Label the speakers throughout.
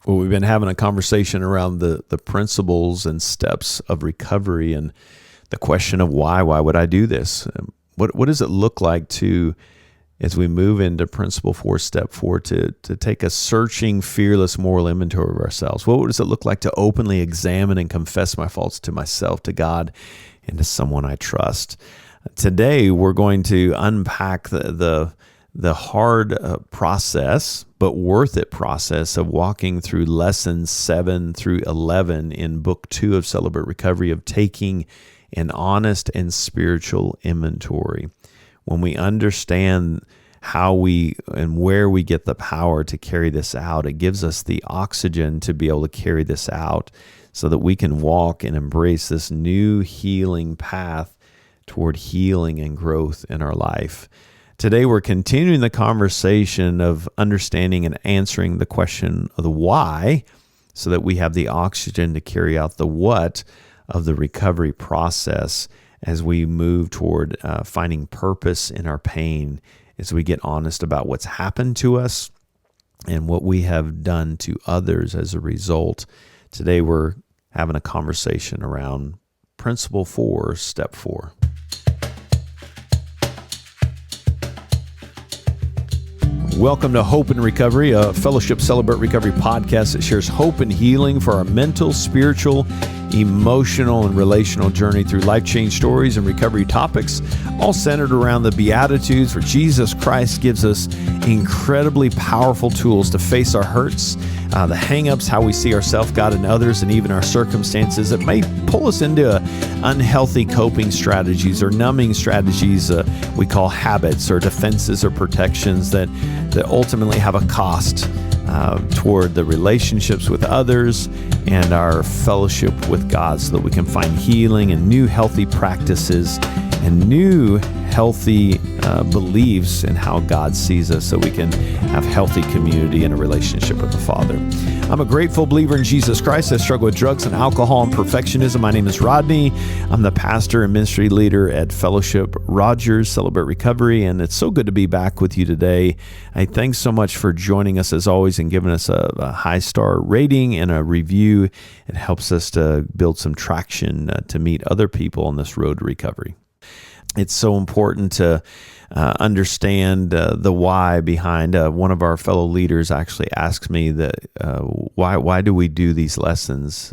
Speaker 1: Well, we've been having a conversation around the principles and steps of recovery and the question of why would I do this? What does it look like to, as we move into principle 4, step 4, to take a searching, fearless moral inventory of ourselves? What does it look like to openly examine and confess my faults to myself, to God, and to someone I trust? Today, we're going to unpack the hard process, but worth it process of walking through lessons 7 through 11 in book 2 of Celebrate Recovery, of taking an honest and spiritual inventory. When we understand how we and where we get the power to carry this out, it gives us the oxygen to be able to carry this out so that we can walk and embrace this new healing path toward healing and growth in our life. Today, we're continuing the conversation of understanding and answering the question of the why, so that we have the oxygen to carry out the what of the recovery process as we move toward finding purpose in our pain, as we get honest about what's happened to us and what we have done to others as a result. Today, we're having a conversation around Principle 4, Step 4. Welcome to Hope and Recovery, a Fellowship Celebrate Recovery podcast that shares hope and healing for our mental, spiritual, emotional, and relational journey through life-change stories and recovery topics, all centered around the Beatitudes, where Jesus Christ gives us incredibly powerful tools to face our hurts, the hang-ups, how we see ourselves, God, and others, and even our circumstances that may pull us into unhealthy coping strategies or numbing strategies we call habits or defenses or protections that ultimately have a cost toward the relationships with others and our fellowship with God, so that we can find healing and new healthy practices and new healthy beliefs in how God sees us, so we can have healthy community and a relationship with the Father. I'm a grateful believer in Jesus Christ. I struggle with drugs and alcohol and perfectionism. My name is Rodney. I'm the pastor and ministry leader at Fellowship Rogers Celebrate Recovery, and it's so good to be back with you today. Thanks so much for joining us as always and giving us a high-star rating and a review. It helps us to build some traction to meet other people on this road to recovery. It's so important to understand the why behind. One of our fellow leaders actually asked me that why do we do these lessons?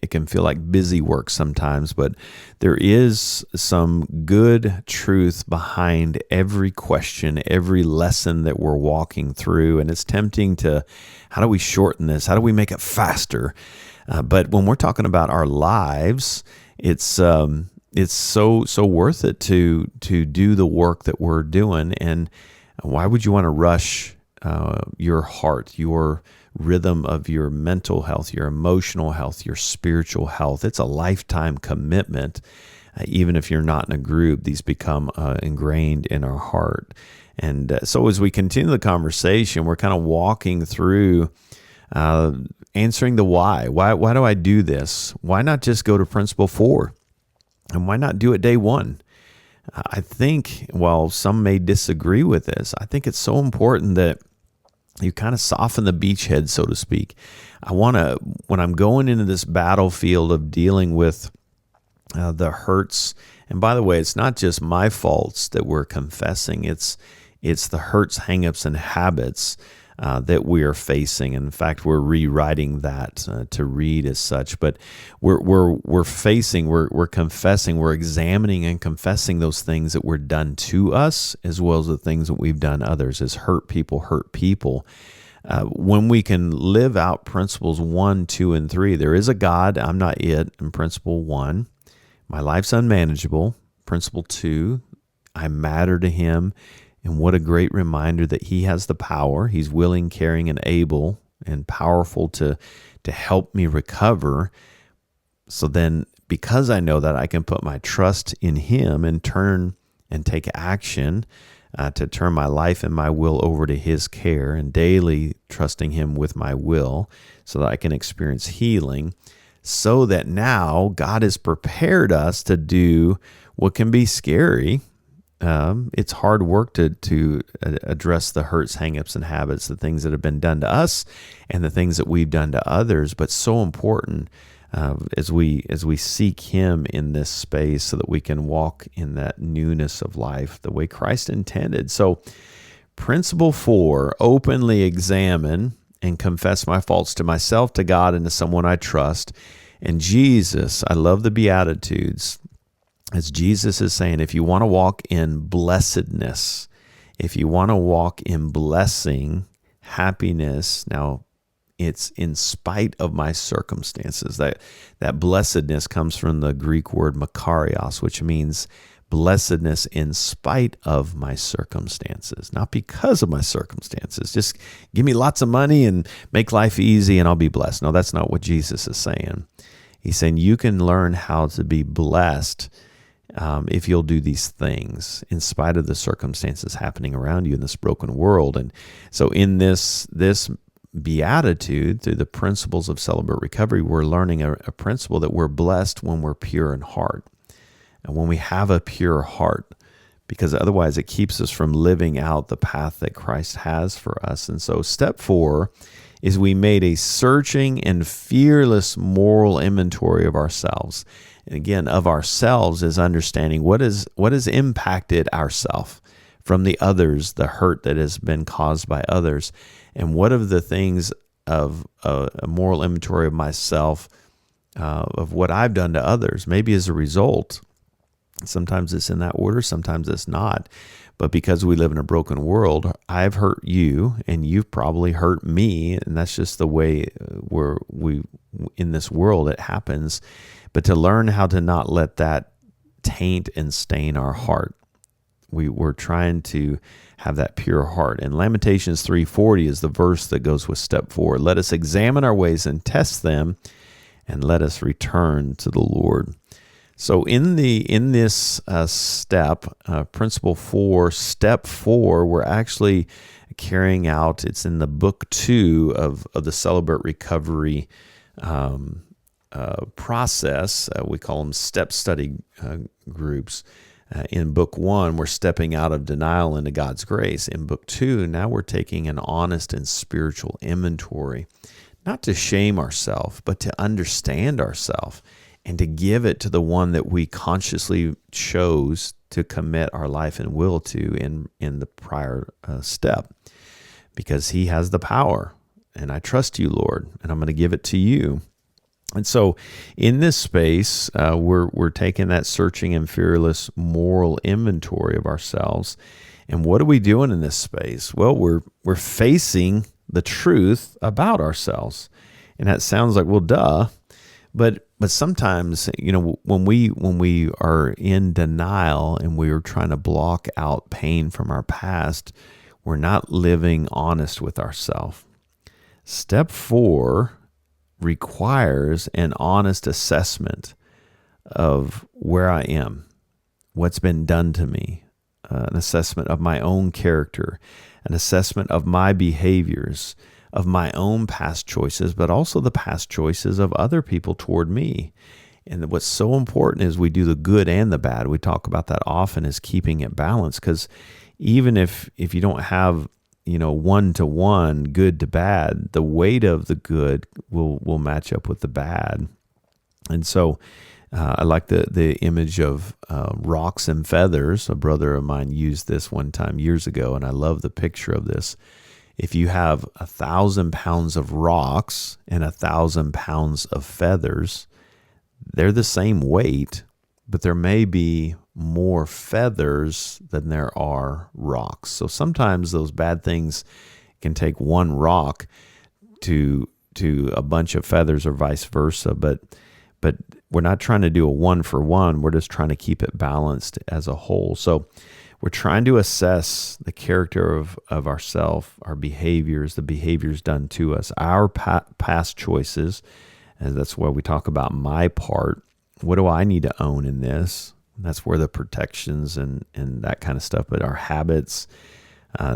Speaker 1: It can feel like busy work sometimes, but there is some good truth behind every question, every lesson that we're walking through, and it's tempting to, how do we shorten this? How do we make it faster? But when we're talking about our lives, it's so worth it to do the work that we're doing. And why would you want to rush your heart, your rhythm of your mental health, your emotional health, your spiritual health? It's a lifetime commitment. Even if you're not in a group, these become ingrained in our heart. And so as we continue the conversation, we're kind of walking through answering the why. Why do I do this? Why not just go to Principle 4? And why not do it day 1? I think, while some may disagree with this, I think it's so important that you kind of soften the beachhead, so to speak. I want to, when I'm going into this battlefield of dealing with the hurts, and by the way, it's not just my faults that we're confessing, it's the hurts, hangups, and habits that we are facing. In fact, we're rewriting that to read as such. But we're confessing, we're examining and confessing those things that were done to us, as well as the things that we've done others. As hurt people. When we can live out principles 1, 2, and 3, there is a God. I'm not it. In principle 1, my life's unmanageable. Principle 2, I matter to Him. And what a great reminder that He has the power. He's willing, caring, and able and powerful to help me recover. So then, because I know that, I can put my trust in Him and turn and take action to turn my life and my will over to His care, and daily trusting Him with my will so that I can experience healing, so that now God has prepared us to do what can be scary, it's hard work to address the hurts, hangups, and habits, the things that have been done to us, and the things that we've done to others. But so important as we seek Him in this space, so that we can walk in that newness of life the way Christ intended. So, principle 4: openly examine and confess my faults to myself, to God, and to someone I trust. And Jesus, I love the Beatitudes. As Jesus is saying, if you want to walk in blessedness, if you want to walk in blessing, happiness, now it's in spite of my circumstances. That blessedness comes from the Greek word makarios, which means blessedness in spite of my circumstances, not because of my circumstances. Just give me lots of money and make life easy and I'll be blessed. No, that's not what Jesus is saying. He's saying you can learn how to be blessed if you'll do these things in spite of the circumstances happening around you in this broken world. And so in this beatitude, through the principles of Celebrate Recovery, we're learning a principle that we're blessed when we're pure in heart. And when we have a pure heart, because otherwise it keeps us from living out the path that Christ has for us. And so step 4 is we made a searching and fearless moral inventory of ourselves. And again, of ourselves is understanding what has impacted ourself from the others, the hurt that has been caused by others, and what of the things of a moral inventory of myself, of what I've done to others, maybe as a result. Sometimes it's in that order, sometimes it's not. But because we live in a broken world, I've hurt you and you've probably hurt me. And that's just the way we in this world, it happens. But to learn how to not let that taint and stain our heart. We're trying to have that pure heart. And Lamentations 3:40 is the verse that goes with step 4. Let us examine our ways and test them, and let us return to the Lord. So in this step, principle 4, step 4, we're actually carrying out, it's in the book 2 of the Celebrate Recovery process. We call them step study groups. In book 1, we're stepping out of denial into God's grace. In book 2, now we're taking an honest and spiritual inventory, not to shame ourselves, but to understand ourselves and to give it to the one that we consciously chose to commit our life and will to in the prior step, because He has the power. And I trust you, Lord, and I'm going to give it to you. And so in this space, we're taking that searching and fearless moral inventory of ourselves. And what are we doing in this space? Well, we're facing the truth about ourselves. And that sounds like, well, duh. But sometimes, when we are in denial and we are trying to block out pain from our past, we're not living honest with ourselves. Step 4 requires an honest assessment of where I am, what's been done to me, an assessment of my own character, an assessment of my behaviors, of my own past choices, but also the past choices of other people toward me. And what's so important is we do the good and the bad. We talk about that often, is keeping it balanced, because even if you don't have 1-to-1, good to bad, the weight of the good will match up with the bad. And so I like the image of rocks and feathers. A brother of mine used this one time years ago, and I love the picture of this. If you have 1,000 pounds of rocks and 1,000 pounds of feathers, they're the same weight, but there may be more feathers than there are rocks. So sometimes those bad things can take one rock to a bunch of feathers, or vice versa. But we're not trying to do a 1-for-1. We're just trying to keep it balanced as a whole. So we're trying to assess the character of ourselves, our behaviors, the behaviors done to us, our past choices. And that's why we talk about my part. What do I need to own in this? That's where the protections and that kind of stuff, but our habits,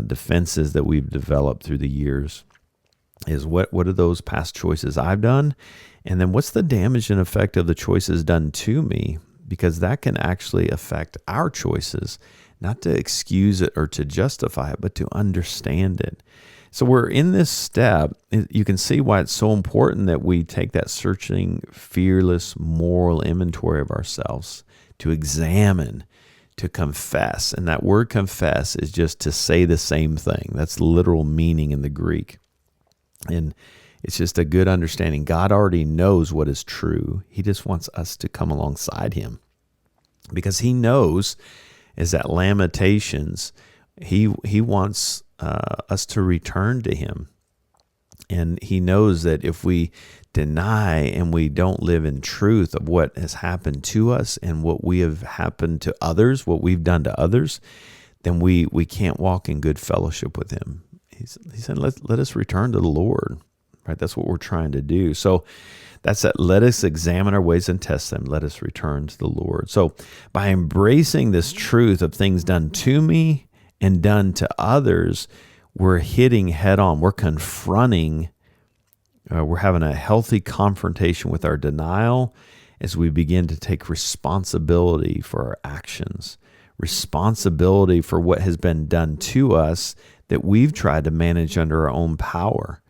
Speaker 1: defenses that we've developed through the years, is what are those past choices I've done? And then what's the damage and effect of the choices done to me? Because that can actually affect our choices, not to excuse it or to justify it, but to understand it. So we're in this step. You can see why it's so important that we take that searching, fearless, moral inventory of ourselves, to examine, to confess. And that word confess is just to say the same thing. That's the literal meaning in the Greek. And it's just a good understanding. God already knows what is true. He just wants us to come alongside him, because he knows, as that Lamentations, he wants us to return to him. And he knows that if we deny and we don't live in truth of what has happened to us and what we have happened to others, what we've done to others, then we can't walk in good fellowship with him. He said, let us return to the Lord, right? That's what we're trying to do. So that's that. Let us examine our ways and test them. Let us return to the Lord. So by embracing this truth of things done to me and done to others, we're hitting head on. We're confronting, we're having a healthy confrontation with our denial as we begin to take responsibility for our actions, responsibility for what has been done to us that we've tried to manage under our own power.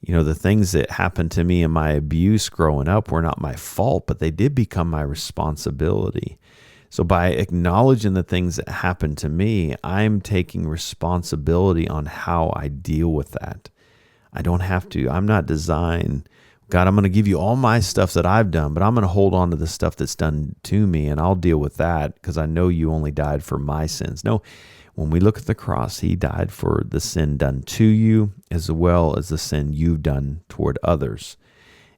Speaker 1: You know, the things that happened to me in my abuse growing up were not my fault, but they did become my responsibility. So by acknowledging the things that happened to me, I'm taking responsibility on how I deal with that. I don't have to. I'm not designed, God, I'm going to give you all my stuff that I've done, but I'm going to hold on to the stuff that's done to me, and I'll deal with that because I know you only died for my sins. No, when we look at the cross, he died for the sin done to you as well as the sin you've done toward others.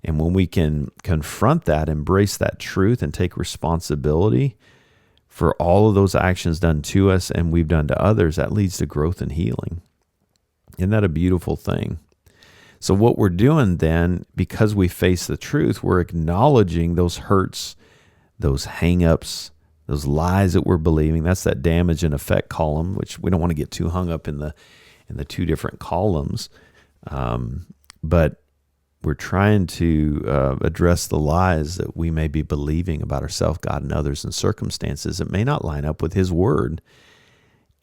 Speaker 1: And when we can confront that, embrace that truth, and take responsibility for all of those actions done to us and we've done to others, that leads to growth and healing. Isn't that a beautiful thing? So what we're doing then, because we face the truth, we're acknowledging those hurts, those hang-ups, those lies that we're believing. That's that damage and effect column, which we don't want to get too hung up in the two different columns. But we're trying to address the lies that we may be believing about ourselves, God, and others, and circumstances that may not line up with his word.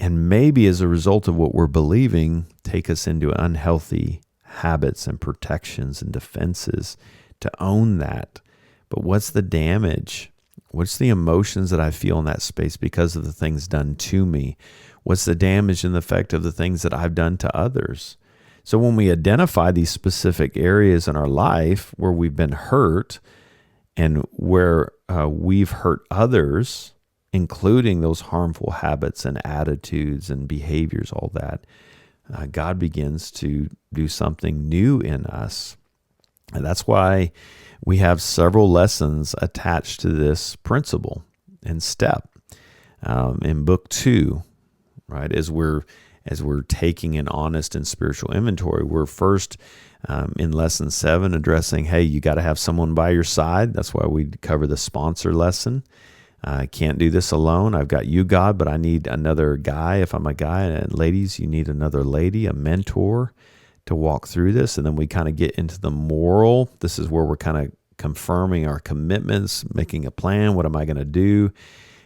Speaker 1: And maybe as a result of what we're believing, take us into unhealthy habits and protections and defenses to own that. But what's the damage? What's the emotions that I feel in that space because of the things done to me? What's the damage and the effect of the things that I've done to others? So when we identify these specific areas in our life where we've been hurt and where we've hurt others, including those harmful habits and attitudes and behaviors, all that, God begins to do something new in us. And that's why we have several lessons attached to this principle and step in book 2, right? As we're taking an honest and spiritual inventory, we're first in lesson 7 addressing, hey, you got to have someone by your side. That's why we cover the sponsor lesson. I can't do this alone. I've got you, God, but I need another guy if I'm a guy. And ladies, you need another lady, a mentor to walk through this. And then we kind of get into the moral. This is where we're kind of confirming our commitments, making a plan. What am I going to do?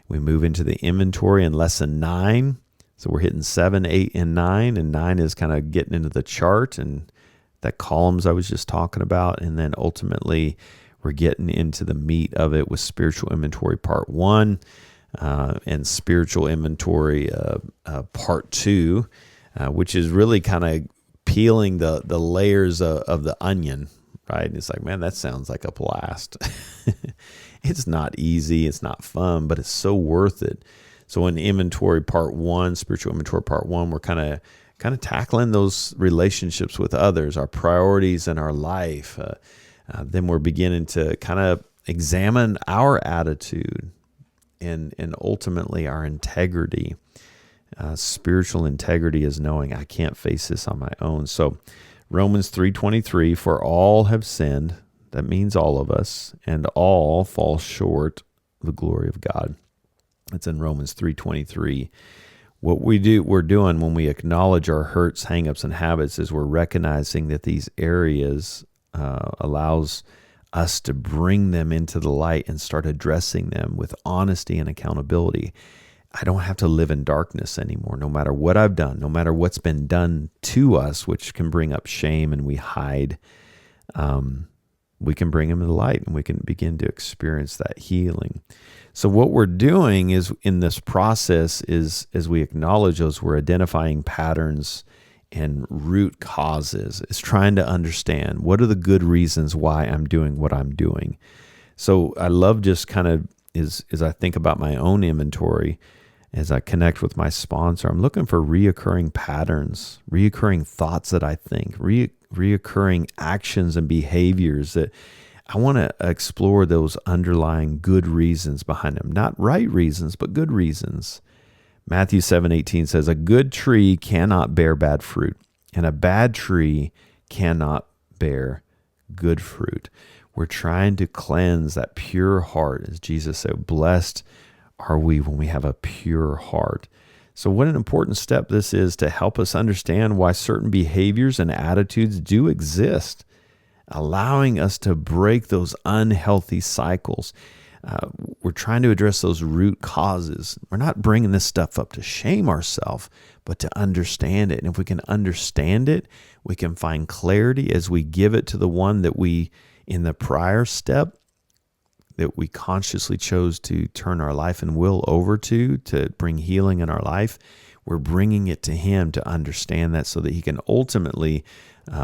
Speaker 1: We move into the inventory in lesson 9. So we're hitting 7, 8, and 9. And 9 is kind of getting into the chart and that columns I was just talking about. And then ultimately, we're getting into the meat of it with spiritual inventory part 1 and spiritual inventory part 2, which is really kind of peeling the layers of the onion, right? And it's like, man, that sounds like a blast. It's not easy. It's not fun, but it's so worth it. So in inventory part 1, spiritual inventory part 1, we're kind of tackling those relationships with others, our priorities in our life. Then we're beginning to kind of examine our attitude and ultimately our integrity. Spiritual integrity is knowing I can't face this on my own. So Romans 3:23, for all have sinned, that means all of us, and all fall short of the glory of God. That's in Romans 3:23. What we're doing when we acknowledge our hurts, hangups, and habits is we're recognizing that these areas allows us to bring them into the light and start addressing them with honesty and accountability. I don't have to live in darkness anymore, no matter what I've done, no matter what's been done to us, which can bring up shame and we hide. We can bring him to the light and we can begin to experience that healing. So what we're doing is in this process is, as we acknowledge those, we're identifying patterns and root causes. It's trying to understand what are the good reasons why I'm doing what I'm doing. So I love just kind of, as I think about my own inventory, as I connect with my sponsor, I'm looking for reoccurring patterns, reoccurring thoughts that I think, reoccurring actions and behaviors that I want to explore those underlying good reasons behind them. Not right reasons, but good reasons. Matthew 7:18 says, a good tree cannot bear bad fruit, and a bad tree cannot bear good fruit. We're trying to cleanse that pure heart. As Jesus said, blessed are we when we have a pure heart. So what an important step this is to help us understand why certain behaviors and attitudes do exist, allowing us to break those unhealthy cycles. We're trying to address those root causes. We're not bringing this stuff up to shame ourselves, but to understand it. And if we can understand it, we can find clarity as we give it to the one that we, in the prior step, that we consciously chose to turn our life and will over to bring healing in our life. We're bringing it to him to understand that so that he can ultimately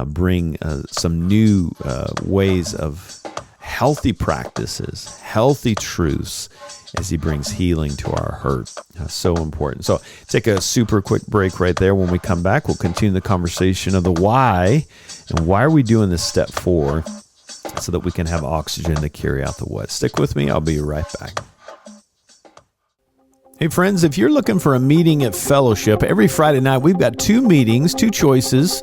Speaker 1: bring some new ways of healthy practices, healthy truths, as he brings healing to our hurt. So important. So take a super quick break right there. When we come back, we'll continue the conversation of the why and why are we doing this step 4 so that we can have oxygen to carry out the what. Stick with me. I'll be right back. Hey friends, if you're looking for a meeting at Fellowship, every Friday night we've got 2 meetings, 2 choices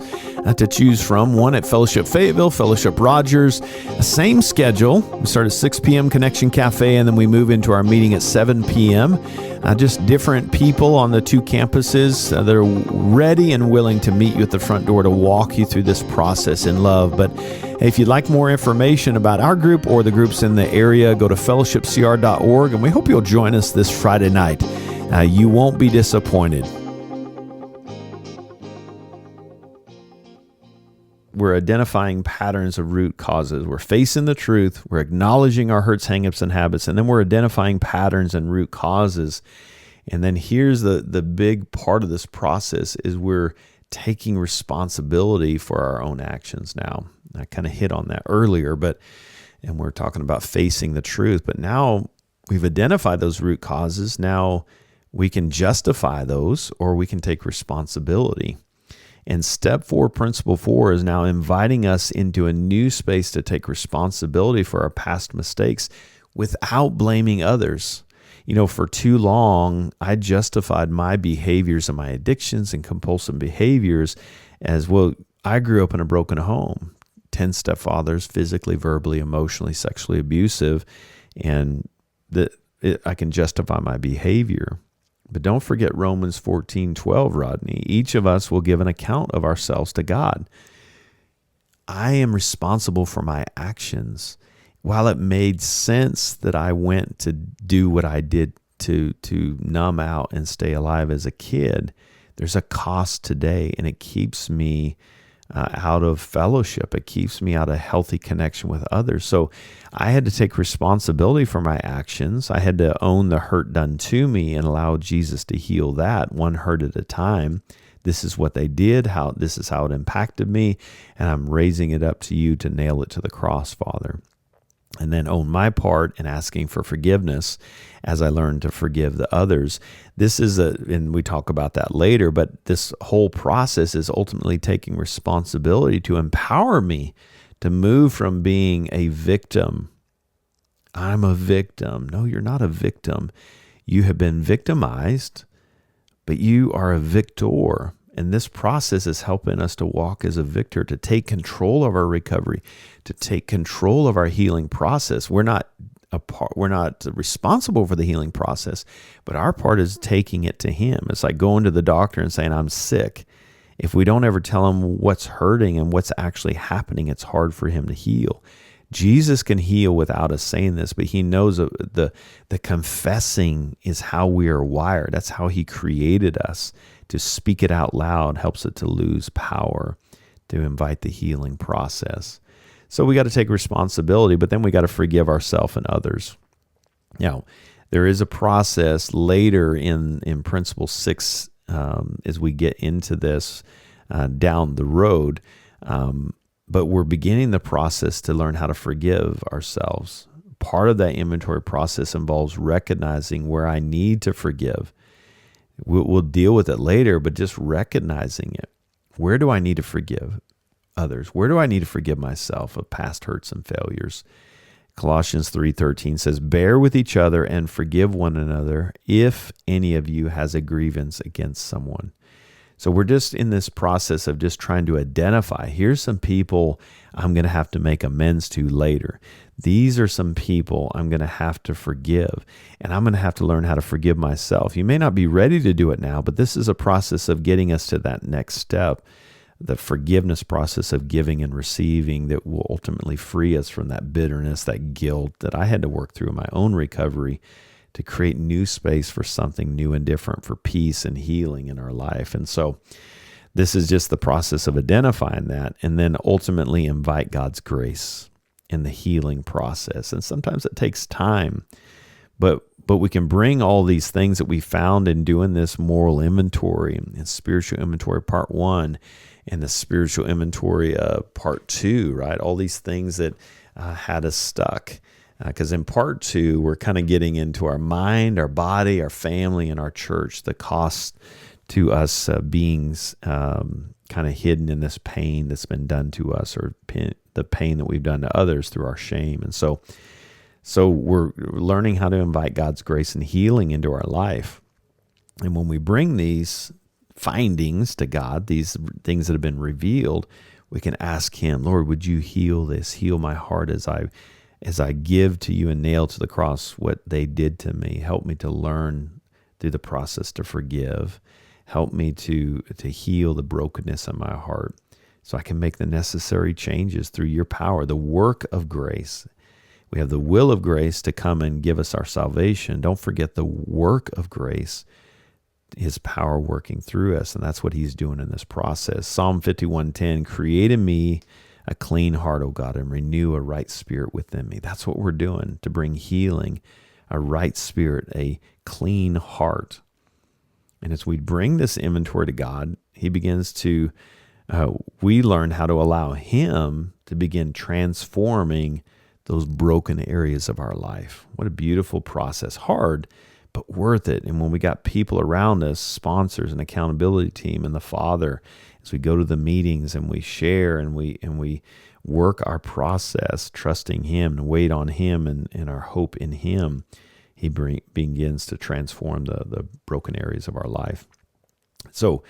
Speaker 1: to choose from. One at Fellowship Fayetteville, Fellowship Rogers. Same schedule. We start at 6 p.m. Connection Cafe, and then we move into our meeting at 7 p.m. Just different people on the 2 campuses that are ready and willing to meet you at the front door to walk you through this process in love. But hey, if you'd like more information about our group or the groups in the area, go to fellowshipcr.org, and we hope you'll join us this Friday night. You won't be disappointed. We're identifying patterns of root causes. We're facing the truth. We're acknowledging our hurts, hangups, and habits, and then we're identifying patterns and root causes. And then here's the big part of this process is we're taking responsibility for our own actions now. I kind of hit on that earlier, and we're talking about facing the truth. But now we've identified those root causes. Now we can justify those, or we can take responsibility. And step 4, principle 4, is now inviting us into a new space to take responsibility for our past mistakes without blaming others. You know, for too long, I justified my behaviors and my addictions and compulsive behaviors as, well, I grew up in a broken home. 10 stepfathers, physically, verbally, emotionally, sexually abusive, and I can justify my behavior. But don't forget Romans 14:12, Rodney. Each of us will give an account of ourselves to God. I am responsible for my actions. While it made sense that I went to do what I did to numb out and stay alive as a kid, there's a cost today, and it keeps me out of fellowship. It keeps me out of healthy connection with others. So I had to take responsibility for my actions. I had to own the hurt done to me and allow Jesus to heal that one hurt at a time. This is what they did, this is how it impacted me, and I'm raising it up to you to nail it to the cross, Father. And then own my part in asking for forgiveness as I learn to forgive the others. This is and we talk about that later, but this whole process is ultimately taking responsibility to empower me to move from being a victim. I'm a victim. No, you're not a victim. You have been victimized, but you are a victor. And this process is helping us to walk as a victor, to take control of our recovery, to take control of our healing process. We're not responsible for the healing process, but our part is taking it to him. It's like going to the doctor and saying, I'm sick. If we don't ever tell him what's hurting and what's actually happening, it's hard for him to heal. Jesus can heal without us saying this, but he knows the confessing is how we are wired. That's how he created us. To speak it out loud helps it to lose power, to invite the healing process. So we got to take responsibility, but then we got to forgive ourselves and others. Now, there is a process later in Principle 6 as we get into this down the road, but we're beginning the process to learn how to forgive ourselves. Part of that inventory process involves recognizing where I need to forgive. We'll deal with it later, but just recognizing it. Where do I need to forgive others? Where do I need to forgive myself of past hurts and failures? Colossians 3:13 says, "Bear with each other and forgive one another if any of you has a grievance against someone." So we're just in this process of just trying to identify, here's some people I'm going to have to make amends to later. These are some people I'm going to have to forgive, and I'm going to have to learn how to forgive myself. You may not be ready to do it now, but this is a process of getting us to that next step, the forgiveness process of giving and receiving that will ultimately free us from that bitterness, that guilt that I had to work through in my own recovery to create new space for something new and different, for peace and healing in our life. And so this is just the process of identifying that, and then ultimately invite God's grace in the healing process. And sometimes it takes time, but we can bring all these things that we found in doing this moral inventory and spiritual inventory part 1 and the spiritual inventory part 2, right? All these things that had us stuck. Because in part 2, we're kind of getting into our mind, our body, our family, and our church, the cost to us beings kind of hidden in this pain that's been done to us, or the pain that we've done to others through our shame. And so we're learning how to invite God's grace and healing into our life. And when we bring these findings to God, these things that have been revealed, we can ask him, Lord, would you heal this? Heal my heart as I give to you and nail to the cross what they did to me. Help me to learn through the process to forgive. Help me to heal the brokenness in my heart so I can make the necessary changes through your power, the work of grace. We have the will of grace to come and give us our salvation. Don't forget the work of grace, his power working through us, and that's what he's doing in this process. Psalm 51:10, create in me a clean heart, O God, and renew a right spirit within me. That's what we're doing to bring healing, a right spirit, a clean heart. And as we bring this inventory to God, he begins to, we learn how to allow him to begin transforming those broken areas of our life. What a beautiful process. Hard, but worth it. And when we got people around us, sponsors, an accountability team, and the Father, as we go to the meetings and we share and we work our process, trusting him and wait on him and our hope in him, he begins to transform the broken areas of our life. So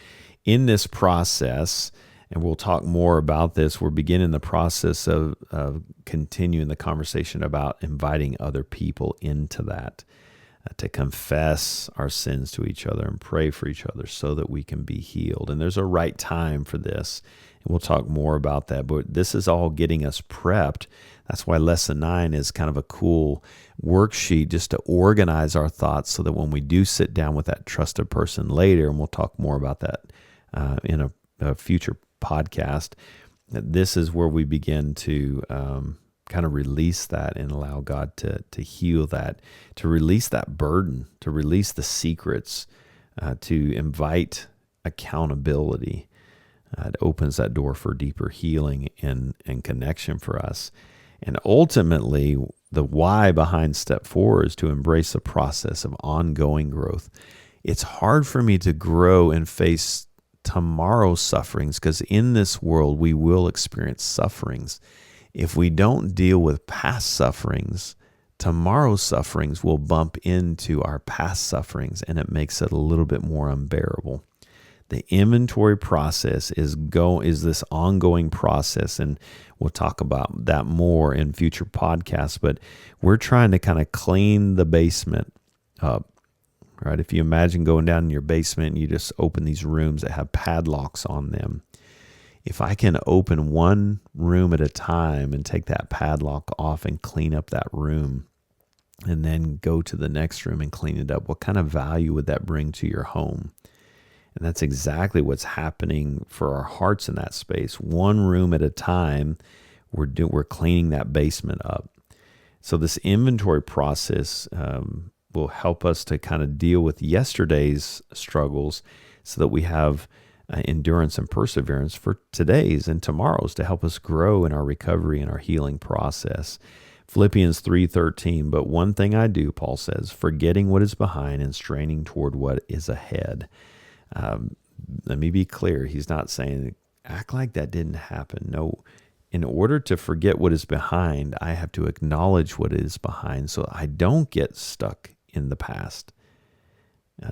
Speaker 1: in this process, and we'll talk more about this, we're beginning the process of continuing the conversation about inviting other people into that, to confess our sins to each other and pray for each other so that we can be healed. And there's a right time for this, and we'll talk more about that. But this is all getting us prepped. That's why Lesson 9 is kind of a cool worksheet just to organize our thoughts so that when we do sit down with that trusted person later, and we'll talk more about that in a future podcast, that this is where we begin to kind of release that and allow God to heal that, to release that burden, to release the secrets, to invite accountability. It opens that door for deeper healing and connection for us. And ultimately, the why behind step 4 is to embrace the process of ongoing growth. It's hard for me to grow and face tomorrow's sufferings because in this world, we will experience sufferings. If we don't deal with past sufferings, tomorrow's sufferings will bump into our past sufferings, and it makes it a little bit more unbearable. The inventory process is this ongoing process, and we'll talk about that more in future podcasts, but we're trying to kind of clean the basement up, right? If you imagine going down in your basement and you just open these rooms that have padlocks on them, if I can open one room at a time and take that padlock off and clean up that room, and then go to the next room and clean it up, what kind of value would that bring to your home? And that's exactly what's happening for our hearts in that space. One room at a time, we're cleaning that basement up. So this inventory process will help us to kind of deal with yesterday's struggles so that we have endurance and perseverance for today's and tomorrow's to help us grow in our recovery and our healing process. Philippians 3:13, but one thing I do, Paul says, forgetting what is behind and straining toward what is ahead. Let me be clear. He's not saying, act like that didn't happen. No, in order to forget what is behind, I have to acknowledge what is behind so I don't get stuck in the past,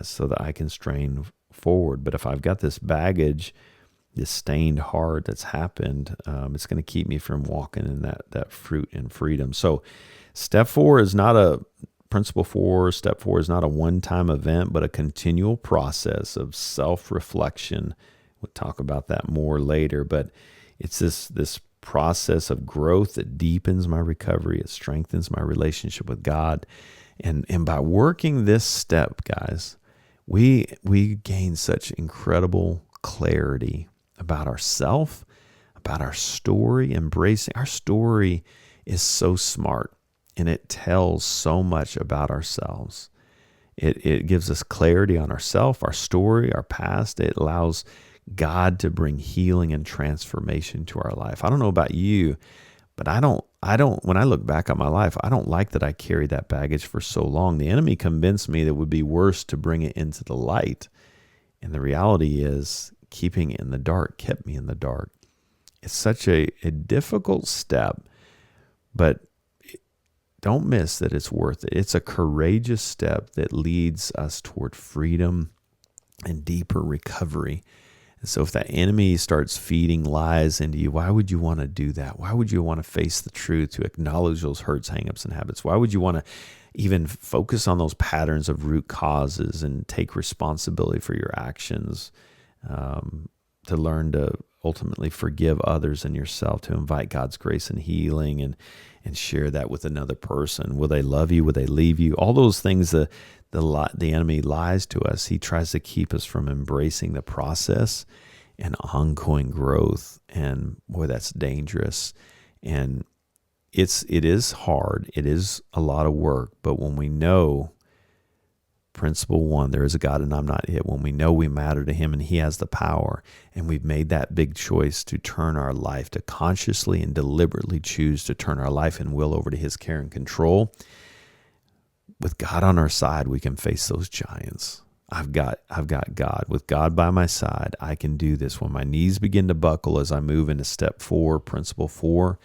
Speaker 1: so that I can strain forward. But if I've got this baggage, this stained heart that's happened, it's going to keep me from walking in that fruit and freedom. So step 4 is not a principle 4. Step 4 is not a one-time event, but a continual process of self-reflection. We'll talk about that more later, but it's this process of growth that deepens my recovery. It strengthens my relationship with God. And by working this step, guys, we gain such incredible clarity about ourselves, about our story. Embracing our story is so smart, and it tells so much about ourselves. It gives us clarity on ourselves, our story, our past. It allows God to bring healing and transformation to our life. I don't know about you, but I don't, when I look back on my life, I don't like that I carried that baggage for so long. The enemy convinced me that it would be worse to bring it into the light. And the reality is, keeping it in the dark kept me in the dark. It's such a difficult step, but don't miss that it's worth it. It's a courageous step that leads us toward freedom and deeper recovery. And so if that enemy starts feeding lies into you, why would you want to do that? Why would you want to face the truth, to acknowledge those hurts, hangups, and habits? Why would you want to even focus on those patterns of root causes and take responsibility for your actions, to learn to ultimately forgive others and yourself, to invite God's grace and healing and share that with another person? Will they love you? Will they leave you? All those things the enemy lies to us. He tries to keep us from embracing the process and ongoing growth. And boy, that's dangerous. And it is hard. It is a lot of work. But when we know, principle 1, there is a God and I'm not it. When we know we matter to him and he has the power, and we've made that big choice to turn our life, to consciously and deliberately choose to turn our life and will over to his care and control, with God on our side, we can face those giants. I've got God. With God by my side, I can do this. When my knees begin to buckle as I move into step 4, principle 4,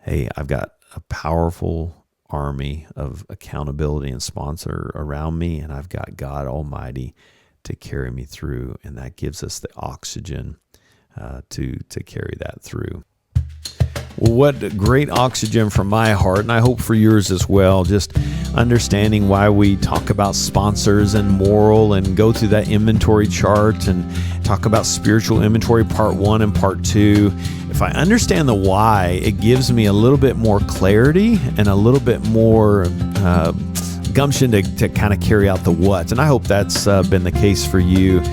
Speaker 1: hey, I've got a powerful army of accountability and sponsor around me, and I've got God Almighty to carry me through, and that gives us the oxygen to carry that through. Well, what great oxygen from my heart, and I hope for yours as well, just understanding why we talk about sponsors and moral and go through that inventory chart and talk about spiritual inventory part 1 and part 2. If I understand the why, it gives me a little bit more clarity and a little bit more gumption to kind of carry out the what. And I hope that's been the case for you.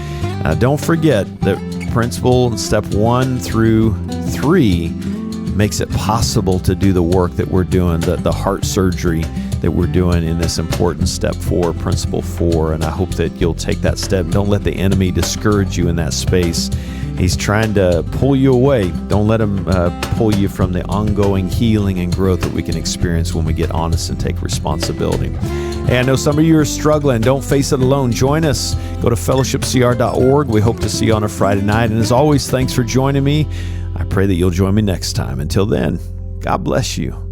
Speaker 1: Don't forget that principle step 1 through 3 makes it possible to do the work that we're doing, the heart surgery that we're doing in this important step 4, principle 4. And I hope that you'll take that step. Don't let the enemy discourage you in that space. He's trying to pull you away. Don't let him pull you from the ongoing healing and growth that we can experience when we get honest and take responsibility. Hey, I know some of you are struggling. Don't face it alone. Join us. Go to fellowshipcr.org. We hope to see you on a Friday night. And as always, thanks for joining me. I pray that you'll join me next time. Until then, God bless you.